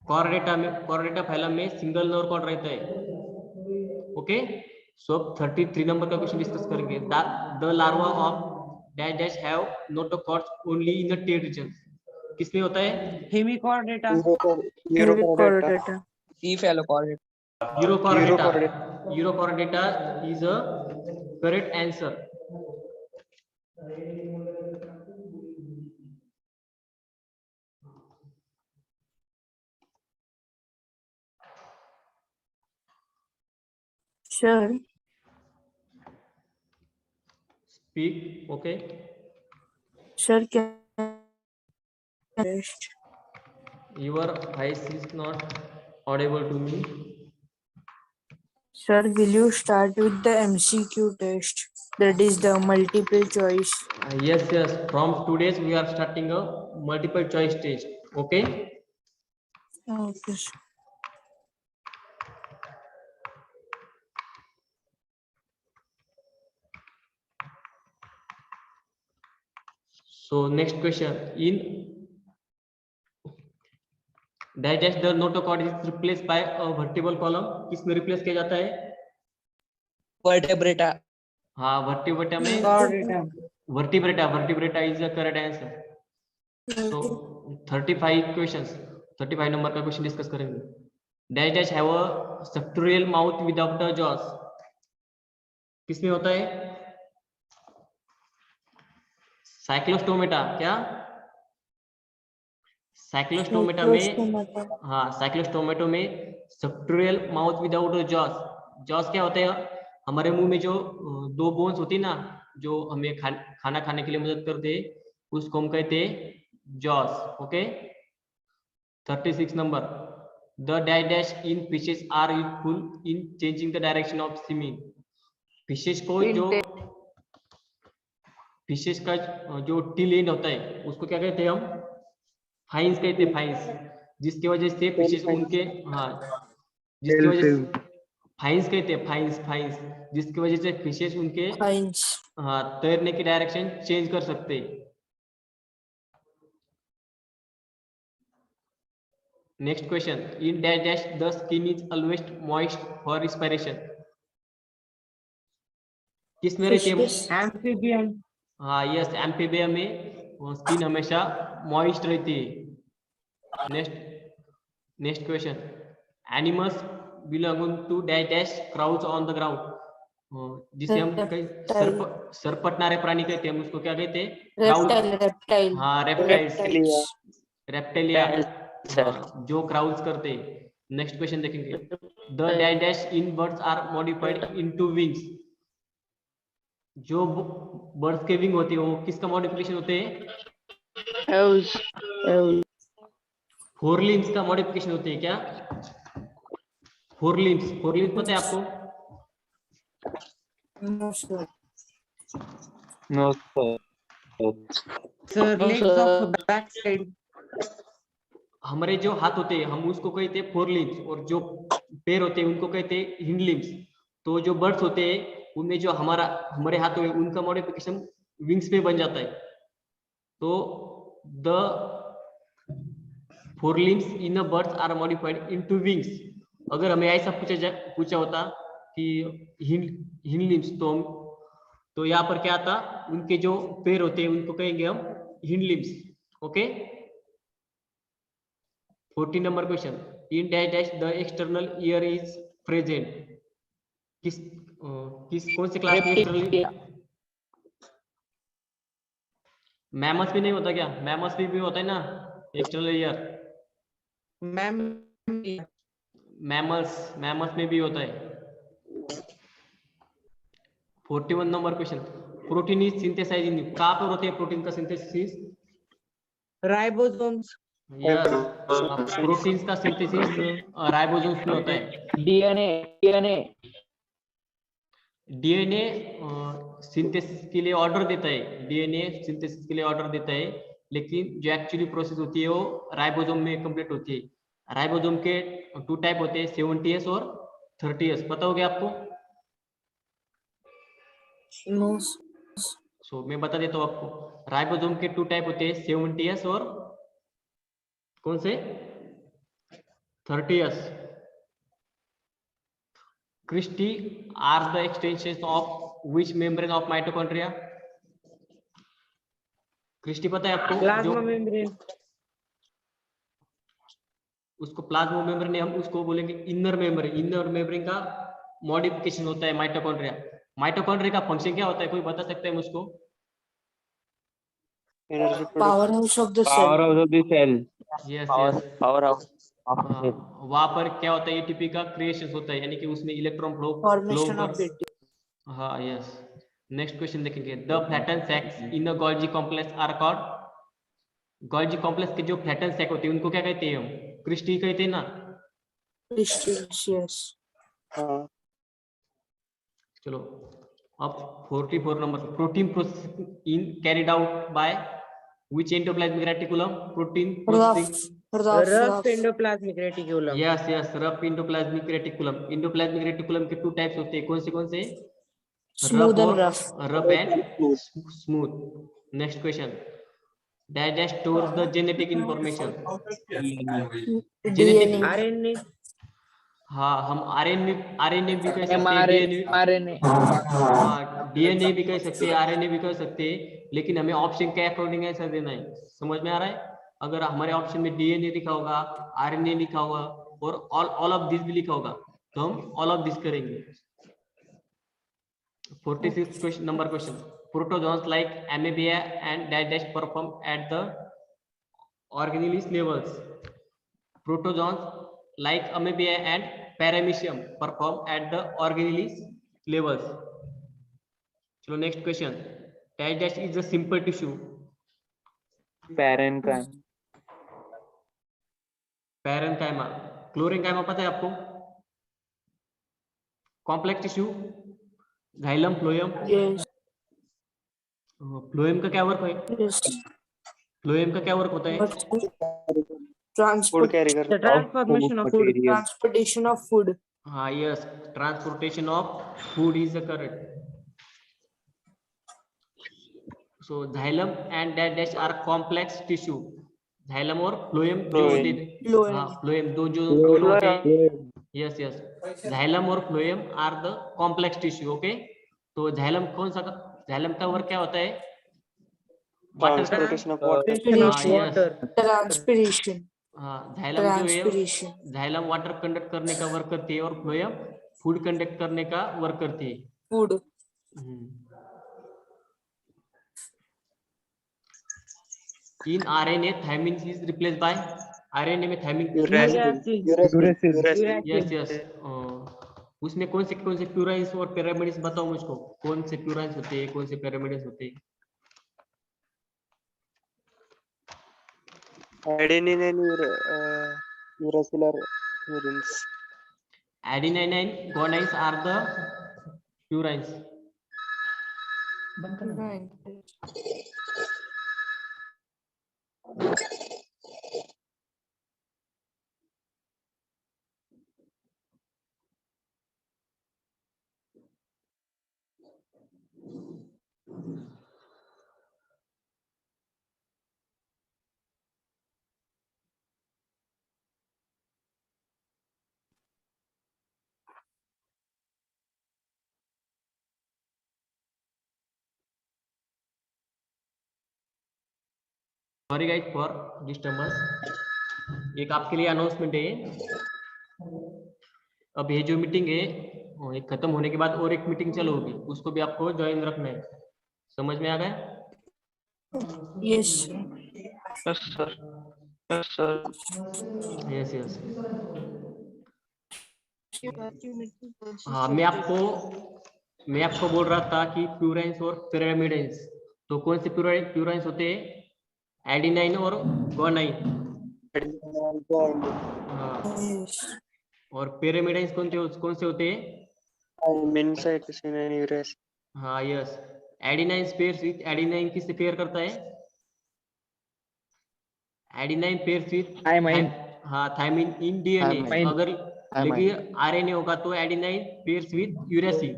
Chordata phylum में single nerve cord रहता है। ओके, सो अब 33 नंबर का क्वेश्चन डिस्कस करेंगे। The larva of dash dash have notochords only in the tail region. किसमें होता है? Hemichordata, Cephalochordata. Urochordata is a correct answer. Sure. Speak. Okay. Sure. Rest. Your voice is not audible to me. Sir, will you start with the MCQ test? That is the multiple choice. Yes. From today's we are starting a multiple choice test. Okay. Okay. Sir. So next question. In dash the notochord is replaced by a vertebral column. किसमें replace किया जाता है? Vertebrata. हाँ, vertebrata में vertebrata is the correct answer. So 35 questions, 35 number का question discuss करेंगे। Dash dash have a suctorial mouth without a jaws. किसमें होता है? साइक्लोस्टोमेटा। क्या? साइक्लोस्टोमेटा में, हाँ, साइक्लोस्टोमेटो में suctorial mouth without a jaws. Jaws क्या होते हैं? हमारे मुंह में जो दो बोन्स होती है ना, जो हमें खाना खाने के लिए मदद करते हैं, उसको हम कहते हैं jaws. Okay. 36 number. The dash dash in fishes are useful in changing the direction of swimming. Fishes को जो फिशेस का जो टिल एंड होता है उसको क्या कहते हैं हम? फाइंस कहते हैं, फाइंस। जिसकी वजह से फिशेस उनके, हाँ, जिसकी वजह से फाइंस कहते हैं, फाइंस जिसकी वजह से फिशेस उनके, हाँ, तैरने की डायरेक्शन चेंज कर सकते हैं। Next question. In dash dash the skin is always moist for respiration. किस में रहती है? एम्फीबियन। हाँ, यस, एम्फीबियन में स्किन हमेशा मॉइस्ट रहती है। Next question. Animals belonging to dash dash crouch on the ground. जिसे हम सरपटनारे प्राणी कहते हैं, हम उसको क्या कहते हैं? रेप्टाइल। हाँ, रेप्टाइलिया, जो क्राउच करते हैं। नेक्स्ट क्वेश्चन देखेंगे। The dash dash in birds are modified into wings. जो बर्ड्स के विंग होते हैं वो किसका मॉडिफिकेशन होते हैं? फोरलिम्स का मॉडिफिकेशन होते हैं। क्या? फोरलिम्स पता है आपको? No, sir. No, sir. Sir, legs of back side. हमारे जो हाथ होते हैं हम उसको कहते हैं फोरलिम्स, और जो पैर होते हैं उनको कहते हैं हिंडलिम्स। तो जो बर्ड्स होते हैं उनमें जो हमारे हाथ होते हैं उनका मॉडिफिकेशन विंग्स पे बन जाता है। तो the forelimbs in a birds are modified into wings. अगर हमें ऐसा पूछा होता कि हिंडलिम्स, तो यहाँ पर क्या आता? उनके जो पैर होते हैं उनको कहेंगे हम hindlimbs. Okay. 14 number question. In dash dash the external ear is present. कौन से क्लास में एक्सटर्नल? मैमल्स भी नहीं होता क्या? मैमल्स भी होता है ना एक्सटर्नल ईयर। मैमल्स में भी होता है। 41 number question. Protein is synthesize in, कहाँ पर होते हैं प्रोटीन का सिंथेसिस? राइबोसोम्स। यस, प्रोटीन्स का सिंथेसिस राइबोसोम्स में होता है। डीएनए सिंथेसिस के लिए ऑर्डर देता है, डीएनए सिंथेसिस के लिए ऑर्डर देता है, लेकिन जो एक्चुअली प्रोसेस होती है वो राइबोसोम में कंप्लीट होती है। राइबोसोम के 2 टाइप होते हैं, 70S और 30S। पता हो गया आपको? No. मैं बता देता हूँ आपको। राइबोसोम के 2 टाइप होते हैं, 70S और कौन से 30s cristae are the extension of which membrane of mitochondria? Cristae पता है आपको? Plasma membrane. उसको प्लाज्मा मेम्ब्रेन, हम उसको बोलेंगे इनर मेम्ब्रेन। इनर मेम्ब्रेन का मॉडिफिकेशन होता है माइटोकॉन्ड्रिया। माइटोकॉन्ड्रिया का फंक्शन क्या होता है, कोई बता सकता है मुझको? Powerhouse of the cell. Powerhouse of the cell. Yes Power, yes. powerhouse of the cell. वहां पर क्या होता है, एटीपी का क्रिएशन होता है, यानी कि उसमें इलेक्ट्रॉन फ्लो Formation of कर। ATP. हाँ यस। नेक्स्ट क्वेश्चन देखेंगे। The flatten sacs in the Golgi complex are called? Golgi complex के जो फ्लैटन सैक होते हैं उनको क्या कहते हैं हम? क्रिस्टी कहते हैं ना? Crystals, yes. चलो अब 44 number. Protein processing in carried out by which endoplasmic reticulum? Protein processing. Rough endoplasmic reticulum. Yes yes, rough endoplasmic reticulum. Endoplasmic reticulum के 2 टाइप्स होते हैं, कौन से कौन से? Smooth and rough. Rough and smooth. Next question. Digest stores the genetic information. DNA. RNA. हाँ, हम RNA भी कह सकते हैं, mRNA, डीएनए। RNA. हाँ, डीएनए भी कह सकते हैं, आरएनए भी कह सकते हैं, लेकिन हमें ऑप्शन के अकॉर्डिंग आंसर देना है। समझ में आ रहा है? अगर हमारे ऑप्शन में डीएनए लिखा होगा, आरएनए लिखा होगा और ऑल ऑफ दिस भी लिखा होगा, तो हम ऑल ऑफ दिस करेंगे। 46 question number question. Protozoans like amoeba and digest perform at the organelles levels. Protozoans like amoeba and paramecium perform at the organelles levels. चलो next question. Digest is a simple tissue. Parenchyma. Parenchyma. क्लोरेन्काइमा पता है आपको? Complex tissue. Xylem, phloem. Yes. Phloem का क्या work है? Yes. Phloem का क्या work होता है? Transport. The transformation of food. material. Transportation of food. हाँ yes, transportation of food is the correct. So xylem and dash are complex tissue. Xylem और phloem जो होते हैं, Phloem. हाँ phloem दो जो दोनों होते हैं। यस यस, xylem और phloem are the complex tissue. Okay, तो xylem कौन सा? xylem का वर्क क्या होता है? Transportation of Transpiration. water. Transpiration. हाँ, xylem जो है Transpiration. xylem वाटर कंडक्ट करने का वर्क करती है और phloem फूड कंडक्ट करने का वर्क करती है। Food. In RNA, thymine is replaced by RNA में thymine। Uracil. यस यस, उसमें कौन से प्यूराइंस और पिरामिड्स बताओ मुझको, कौन से प्यूराइंस होते हैं, कौन से पिरामिड्स होते हैं? Adenine and uracil urines. Adenine and guanines are the purines. Right. Sorry guys for disturbance. एक आपके लिए अनाउंसमेंट है। अब ये जो मीटिंग है ये खत्म होने के बाद और एक मीटिंग चालू होगी, उसको भी आपको ज्वाइन रखना है। समझ में आ गया? Yes. Yes, sir. Yes, sir. Yes yes. हाँ, मैं आपको बोल रहा था कि प्यूराइंस और पिरामिडाइंस, तो कौन से प्यूराइंस होते हैं? एडिनाइन और गुआनाइन। हाँ, Yes. और पिरामिडाइंस कौन से होते हैं? Cytosine and uracil. हाँ yes, adenine pairs with adenine किससे पेयर करता है? Adenine pairs with Thymine. हाँ थायमिन इन डीएनए। Thymine. अगर Thymine. लेकिन आरएनए होगा तो एडिनाइन पेयर्स विथ यूरेसिल।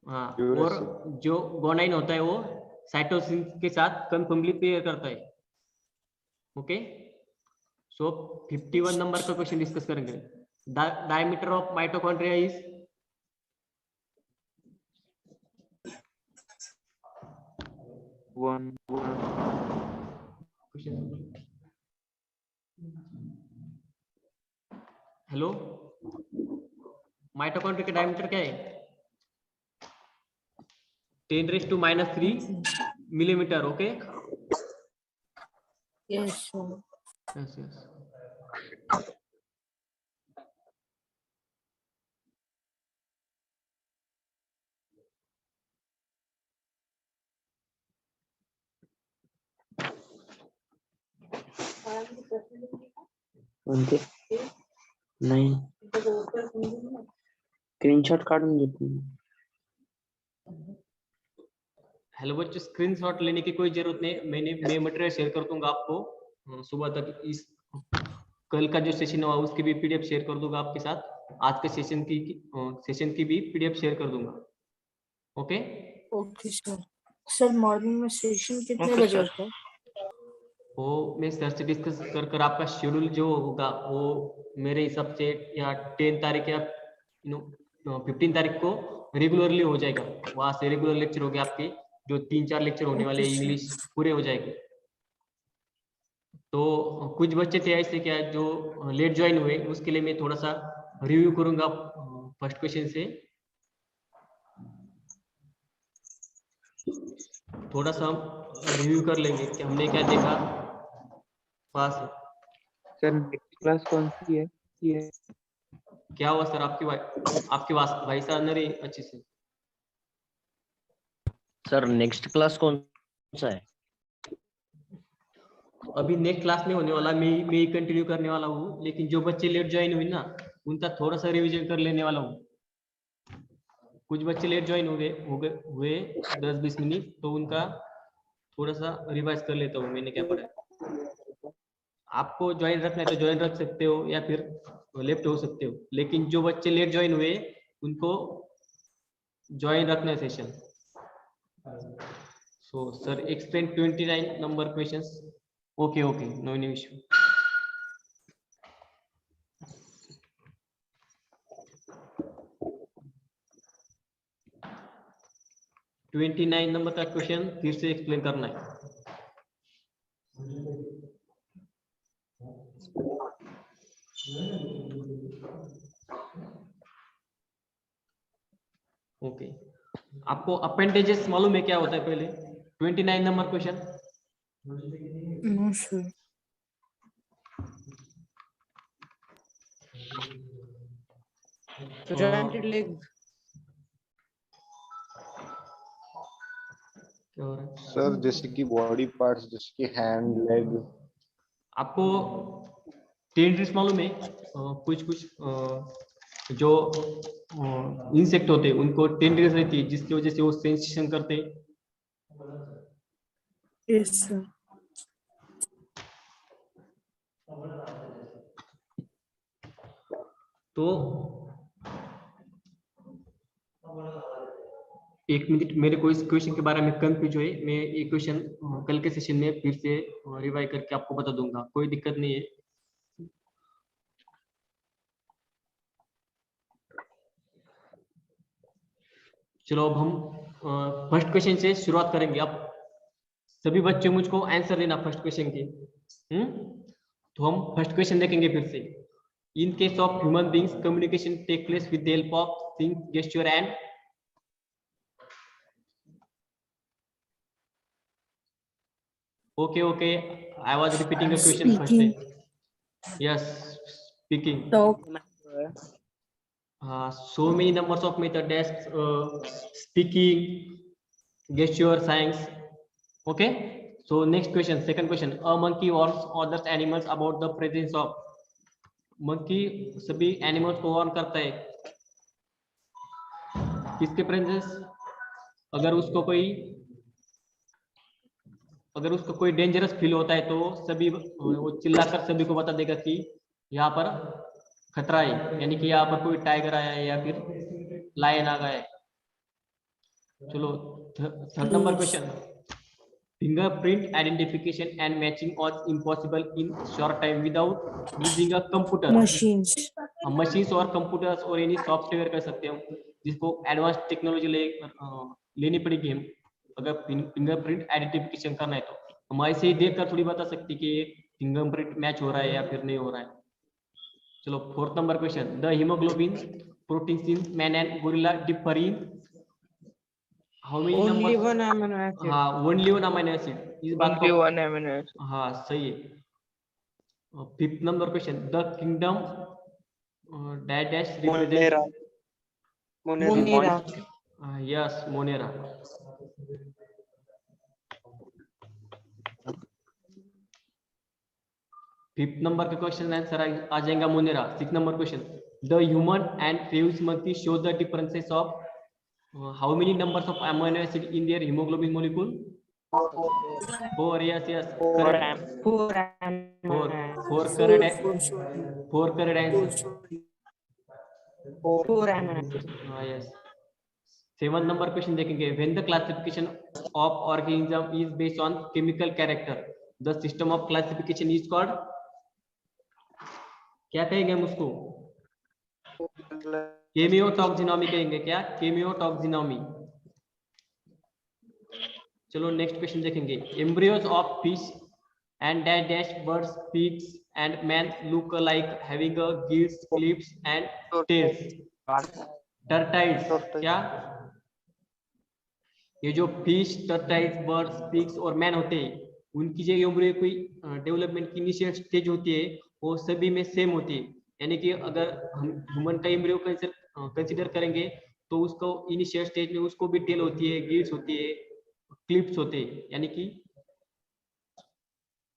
हाँ, और जो गुआनाइन होता है वो साइटोसिन के साथ कंफर्मली पेयर करता है। ओके, सो 51 नंबर का क्वेश्चन डिस्कस करेंगे. Diameter of mitochondria is one. Hello, mitochondria का डायमीटर क्या है? 10⁻³ millimetre. Okay. Yes, sir. Yes yes. कोणते? नाही. स्क्रीनशॉट काढून घेतो. हेलो बच्चों, स्क्रीनशॉट लेने की कोई जरूरत नहीं. मैं मटेरियल शेयर कर दूंगा आपको सुबह तक. इस कल का जो सेशन हुआ उसकी भी पीडीएफ शेयर कर दूंगा आपके साथ. आज के सेशन की भी पीडीएफ शेयर कर दूंगा. Okay. Okay, sir. Sir morning में सेशन कितने Okay, बजे sir. होता है? वो मैं सर से डिस्कस कर आपका शेड्यूल जो होगा वो मेरे हिसाब से या 10 तारीख या 15 तारीख को रेगुलरली हो जाएगा. वहां से रेगुलर लेक्चर हो गए आपके. जो 3-4 लेक्चर होने वाले Okay, sir. इंग्लिश पूरे हो जाएंगे. तो कुछ बच्चे थे ऐसे क्या जो लेट ज्वाइन हुए, उसके लिए मैं थोड़ा सा रिव्यू करूंगा फर्स्ट क्वेश्चन से. थोड़ा सा हम रिव्यू कर लेंगे कि हमने क्या देखा. पास सर नेक्स्ट क्लास कौन सी है? ये क्या हुआ सर? आपकी वॉइस आ नहीं रही अच्छे से. सर नेक्स्ट क्लास कौन सा है? अभी नेक्स्ट क्लास में होने वाला, मैं ही कंटिन्यू करने वाला हूँ. लेकिन जो बच्चे लेट ज्वाइन हुए ना उनका थोड़ा सा रिवीजन कर लेने वाला हूँ. कुछ बच्चे लेट ज्वाइन हुए 10-20 मिनट, तो उनका थोड़ा सा रिवाइज कर लेता हूँ मैंने क्या पढ़ा है. आपको ज्वाइन रखना है तो ज्वाइन रख सकते हो या फिर लेफ्ट हो सकते हो. लेकिन जो बच्चे लेट ज्वाइन हुए उनको ज्वाइन रखना है session. So sir explain 29 number questions. Okay, no issue. Twenty 29 number का क्वेश्चन फिर से एक्सप्लेन करना है. ओके. आपको अपेंडेजेस मालूम है क्या होता है पहले? 29 number question. No, sir. Jointed leg. क्या हो रहा है? सर जैसे कि बॉडी पार्ट्स जैसे कि हैंड, लेग. आपको टेंड्रिल्स मालूम है? कुछ जो इंसेक्ट होते हैं उनको टेंड्रिल्स रहती है जिसकी वजह से वो सेंसेशन करते हैं. Yes, sir. तो एक मिनट, मेरे को इस क्वेश्चन के बारे में कंफ्यूज हुए. मैं ये क्वेश्चन कल के सेशन में फिर से रिवाइज करके आपको बता दूंगा. कोई दिक्कत नहीं है. चलो अब हम फर्स्ट क्वेश्चन से शुरुआत करेंगे. अब सभी बच्चे मुझको आंसर देना फर्स्ट क्वेश्चन के. तो हम फर्स्ट क्वेश्चन देखेंगे फिर से. In case of human beings communication take place with the help of thing, gesture and okay, I was repeating a question first. Yes, speaking. Talk. So many numbers of method as speaking, gesture, signs. Okay. So next question, second question. A monkey warns other animals about the presence of. Monkey सभी animals को warn करता है. किसके presence? अगर उसको कोई dangerous feel होता है तो सभी वो चिल्लाकर सभी को बता देगा कि यहाँ पर खतरा है, यानी कि यहाँ पर कोई टाइगर आया है या फिर लायन आ गया है. चलो third number question. fingerprint identification and matching was impossible in short time without using a computer. Machines. Machines और कंप्यूटर्स और यानी सॉफ्टवेयर कह सकते हैं जिसको एडवांस टेक्नोलॉजी लेनी पड़ेगी हम अगर फिंगरप्रिंट आइडेंटिफिकेशन करना है तो हम ऐसे ही देखकर थोड़ी बता सकते कि फिंगरप्रिंट मैच हो रहा है या फिर नहीं हो रहा है। चलो 4th number question, the haemoglobin proteins in man and gorilla differ in how many Only number? one amino acid. हाँ, ओनली वन अमीनो एसिड, इस बात को one amino acid. हाँ सही है। 5th number question, the kingdom dash Monera. Represent Monera. Yes Monera. Fifth number का question answer आ जाएगा Monera. 6th number question, the human and previous monkey show the differences of how many numbers of amino acid in their haemoglobin molecule? 4, yes yes correct, 4 correct, 4 correct answer, yes। 7th number question देखेंगे, when the classification of organism is based on chemical character the system of classification is called, क्या कहेंगे हम उसको? Chemotaxonomy कहेंगे। क्या? Chemotaxonomy. चलो next question देखेंगे, embryos of fish and dash birds pigs and man look like having a gills clips and tails, turtles. क्या? ये जो फिश, टर्टाइल्स, बर्ड्स, पिग्स और मैन होते हैं उनकी जो एम्ब्रियो कोई डेवलपमेंट की इनिशियल स्टेज होती है वो सभी में सेम होती है, यानी कि अगर हम ह्यूमन का एम्ब्रियो कंसीडर करेंगे तो उसको इनिशियल स्टेज में उसको भी टेल होती है, गिल्स होती है, क्लिप्स होते हैं, यानी कि।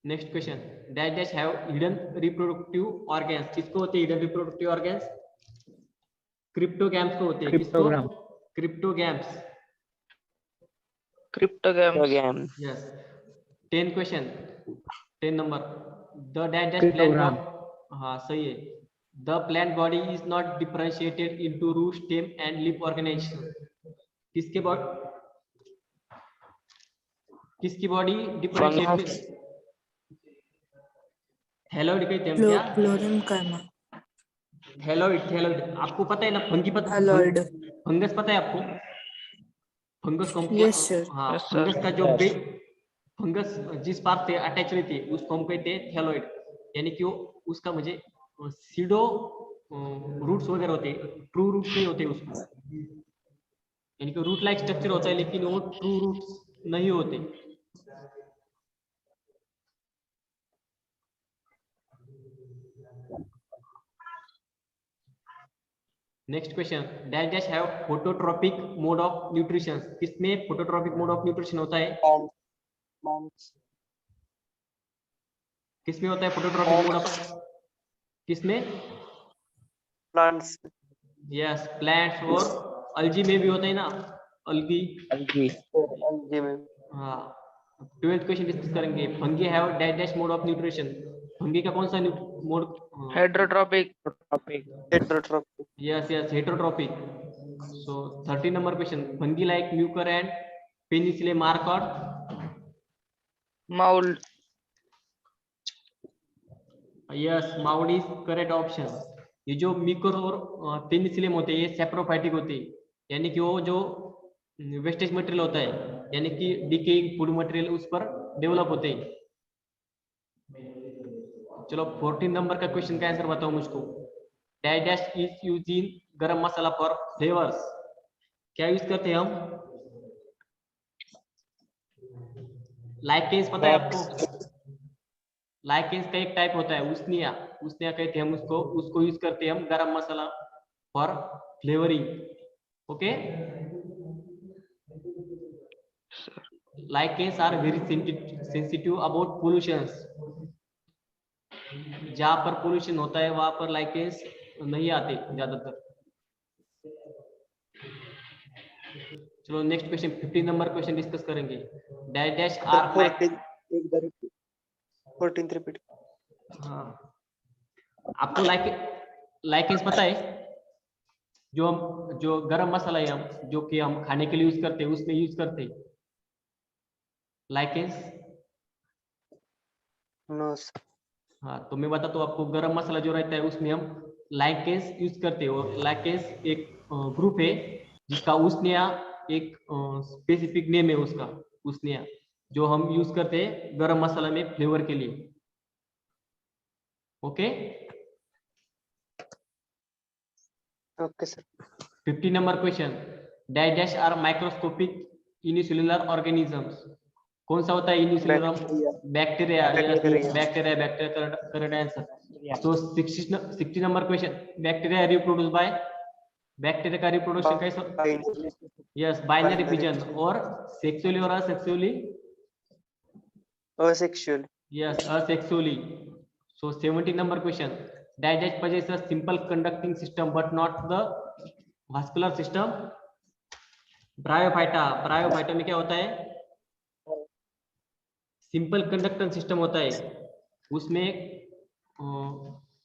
Next question, dash have hidden reproductive organs, किसको होते हैं हिडन रिप्रोडक्टिव ऑर्गन्स? क्रिप्टोगैम्स को होते हैं। किसको? Cryptogams. Cryptogams. Yes. 10th question, 10 number, the dash plant of, हाँ सही है, the plant body is not differentiated into root, stem and leaf organisation, किसके बॉडी डिफरेंशिएटेड? थैलोइड कहते हैं क्या? Fluorenchyma. थैलोइड आपको पता है ना, फंगी पता, Alloid. फंगस पता है आपको? फंगस को Yes, sir. हाँ, फंगस का जो फंगस जिस पार्ट से अटैच रहती है उसको हम कहते हैं थैलोइड, यानी कि वो उसका मुझे सीडो रूट्स वगैरह होते हैं, ट्रू रूट्स नहीं होते उसको, यानी कि रूट लाइक स्ट्रक्चर होता है लेकिन वो ट्रू रूट्स नहीं होते। Next question, dash have phototropic mode of nutrition, किसमें फोटोट्रॉपिक मोड ऑफ न्यूट्रिशन होता है? किसमें होता है फोटोट्रॉपिक मोड ऑफ? किसमें? Plants. यस, प्लांट्स और अल्गी में भी होता है ना, अल्गी। Algae में. हाँ। 12th क्वेश्चन डिस्कस करेंगे, fungi have dash mode of nutrition, fungi का कौन सा mode? Heterotrophic. Yes yes, heterotrophic. So 13 number question, fungi like mucor and penicillium are called? Mold. Yes, mould is correct option. ये जो Mucor और Penicillium होते हैं ये सेप्रोफाइटिक होते हैं, यानी कि वो जो वेस्टेज मटेरियल होता है, यानी कि डिकेइंग फूड मटेरियल उस पर डेवलप होते हैं। चलो 14 नंबर का क्वेश्चन का आंसर बताओ मुझको, डैश इज यूज्ड इन गरम मसाला फॉर फ्लेवर्स, क्या यूज करते हैं हम? लाइकेंस पता है आपको? लाइकेंस का एक टाइप होता है उसनिया कहते हैं हम उसको यूज करते हैं हम garam masala for flavouring. Okay, lichens are very sensitive about pollutions, जहां पर पोल्यूशन होता है वहां पर लाइकेंस नहीं आते ज्यादातर। चलो next question 15 number question discuss करेंगे, डैश आर 14th repeat. हाँ, आपको लाइकेंस पता है? जो गरम मसाला है हम जो कि हम खाने के लिए यूज करते हैं उसमें यूज करते हैं। लाइकेंस? No sir. हाँ, तो मैं बताता हूँ आपको, गरम मसाला जो रहता है उसमें हम लाइकेंस यूज करते हैं, और लाइकेंस एक ग्रुप है जिसका उसनिया एक स्पेसिफिक नेम है उसका, उसनिया, जो हम यूज करते हैं गरम मसाला में फ्लेवर के लिए। Okay, okay sir. 50 number question, digest are microscopic unicellular organisms. कौन सा होता है unicellular? Bacteria. Bacteria. Bacteria, bacteria correct answer. So 60 number question, bacteria reproduce by, bacteria का रिप्रोडक्शन कैसे? यस, बाइनरी पिजन, और सेक्सुअली और asexually? Asexual. Yes, asexually. So 70 number question. Digest possesses a simple conducting system but not the vascular system. Bryophyta, bryophyta में क्या होता है? Simple conducting system होता है, उसमें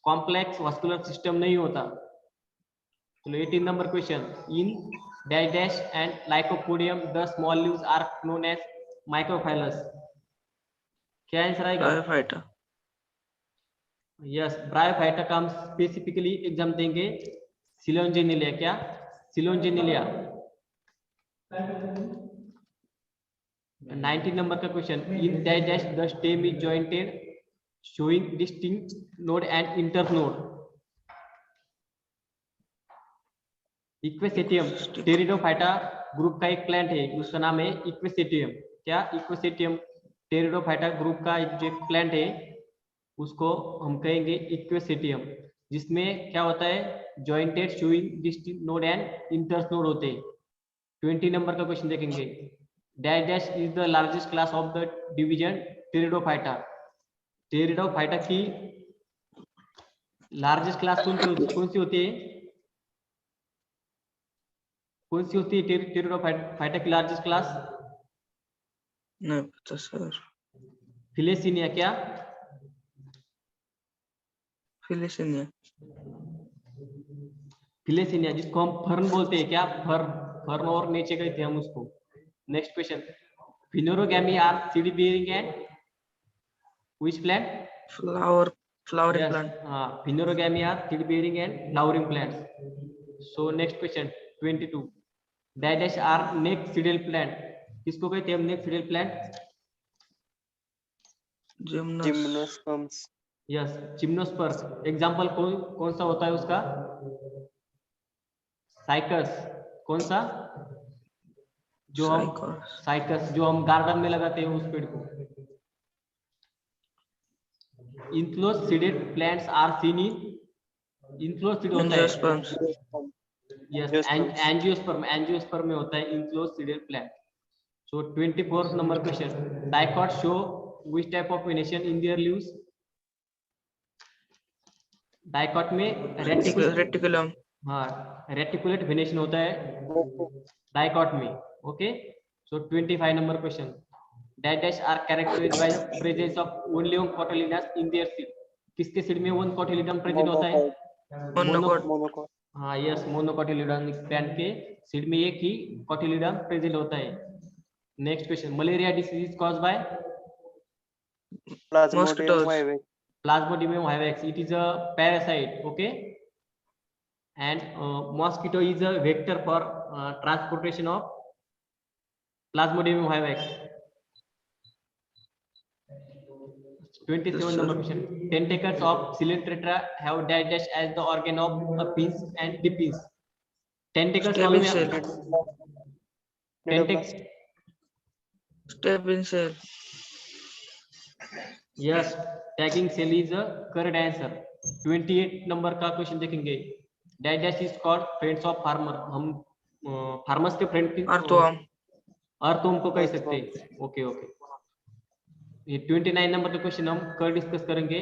कॉम्प्लेक्स वास्कुलर सिस्टम नहीं होता। चलो 18 number question, in digest and Lycopodium the small leaves are known as microphylls. क्या आंसर आएगा? ब्रायोफाइटा। यस, ब्रायोफाइटा का हम स्पेसिफिकली एग्जाम देंगे सिलोंजिनिलिया। क्या? सिलोंजिनिलिया। 19 नंबर का question, in digest the stem is jointed showing distinct node and internode. Equisetum, Pteridophyta group का एक plant है, उसका नाम है इक्वेसेटियम। क्या? इक्वेसेटियम टेरिडोफाइटा ग्रुप का एक जो प्लांट है उसको हम कहेंगे इक्वेसेटियम, जिसमें क्या होता है? Jointed showing distinct node and internode होते हैं। 20 नंबर का क्वेश्चन देखेंगे, digest is the largest class of the division pteridophyta. Pteridophyta की लार्जेस्ट क्लास कौन सी होती है? कौन सी होती है टेरिडोफाइटा की लार्जेस्ट क्लास? नहीं पता सर। फिलेसिनिया। क्या? फिलिसिनिया। फिलेसिनिया, जिसको हम फर्न बोलते हैं। क्या? फर्न और नीचे गए थे हम उसको। Next question, phanerogamae are seed bearing and which plant? Flowering plant. हाँ, phanerogamae are seed bearing and flowering plants. So next question 22, digest are naked seeded plant. किसको कहते हैं हम naked seeded plant? Gymnosperms. Yes, gymnosperm. Example कौन सा होता है उसका? साइकस। कौन सा? जो हम साइकस जो हम गार्डन में लगाते हैं उस पेड़ को। Enclosed seeded plants are seen in, enclosed seed होता है। यस, एंजियोस्पर्म, एंजियोस्पर्म में होता है enclosed seeded plant. So 24 number question, dicot show which type of venation in their leaves. Dicot में रेटिकुलम। हाँ, रेटिकुलेट वेनेशन होता है डाइकॉट में। Okay, so 25 number question, digest are characterised by presence of only one cotyledons in their seed. किसके seed में one cotyledon present होता है? Monocot. हाँ, यस, मोनोकोटिलिडन प्लांट के सीड में एक ही कोटिलिडन प्रेजेंट होता है। Next question, malaria disease caused by Plasmodium vivax. Plasmodium vivax. It is a parasite. Okay, and mosquito is a vector for transportation of Plasmodium vivax. 27 number question, tentacles of Coleoptera have digest as the organ of apis and dipis. Tentacles Stable cell. Stable cell. Yes, tagging cell is a correct answer. 28 number का question देखेंगे, digest is called friends of farmer. हम farmers के friend की earthworm को कह सकते हैं। Okay, ये 29 नंबर का क्वेश्चन हम कल डिस्कस करेंगे।